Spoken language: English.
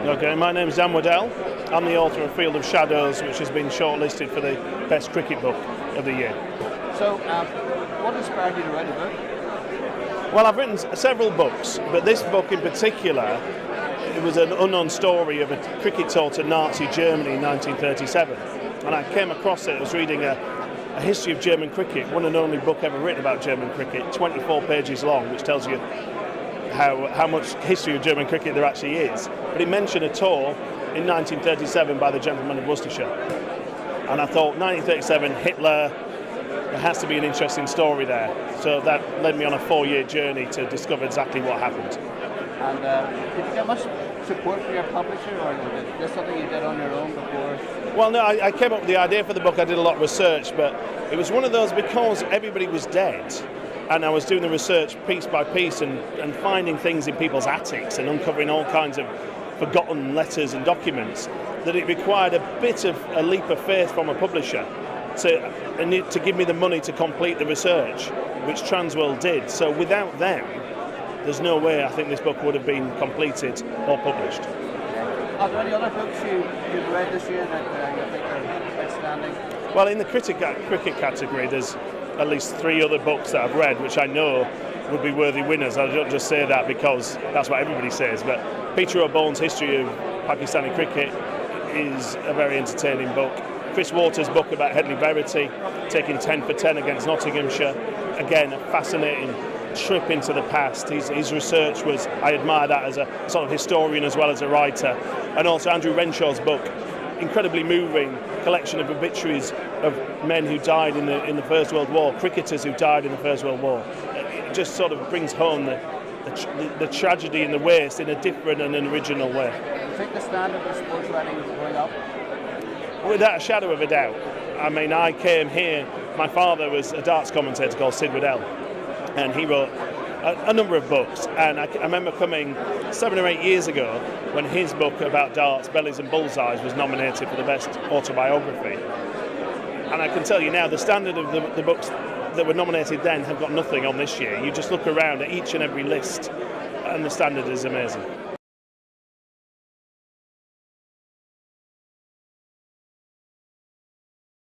Okay, my name is Waddell. I'm the author of Field of Shadows, which has been shortlisted for the best cricket book of the year. So, what inspired you to write a book? Well, I've written several books, but this book in particular, it was an unknown story of a cricket tour to Nazi Germany in 1937. And I came across it, I was reading a history of German cricket, one and only book ever written about German cricket, 24 pages long, which tells you how much history of German cricket there actually is. But it mentioned a tour in 1937 by the gentlemen of Worcestershire. And I thought, 1937, Hitler, there has to be an interesting story there. So that led me on a 4-year journey to discover exactly what happened. And did you get much support from your publisher, or was this something you did on your own before? Well, no, I came up with the idea for the book. I did a lot of research, but it was one of those, because everybody was dead, and I was doing the research piece by piece and finding things in people's attics and uncovering all kinds of forgotten letters and documents, that it required a bit of a leap of faith from a publisher to give me the money to complete the research, which Transworld did. So without them, there's no way I think this book would have been completed or published. Are there any other books you've read this year that you think are outstanding? Well, in the cricket category, there's at least 3 other books that I've read which I know would be worthy winners. I don't just say that because that's what everybody says, but Peter O'Bone's History of Pakistani Cricket is a very entertaining book. Chris Waters' book about Headley Verity, taking 10 for 10 against Nottinghamshire, again a fascinating trip into the past. His research was, I admire that as a sort of historian as well as a writer. And also Andrew Renshaw's book, incredibly moving collection of obituaries of men who died in the First World War, cricketers who died in the First World War. It just sort of brings home the tragedy and the waste in a different and an original way. Do you think the standard of sports writing is going up? Without a shadow of a doubt. I mean, I came here, my father was a darts commentator called Waddell, and he wrote a number of books, and I remember coming 7 or 8 years ago when his book about darts, Bellies and Bullseyes, was nominated for the best autobiography. And I can tell you now, the standard of the books that were nominated then have got nothing on this year. You just look around at each and every list, and the standard is amazing.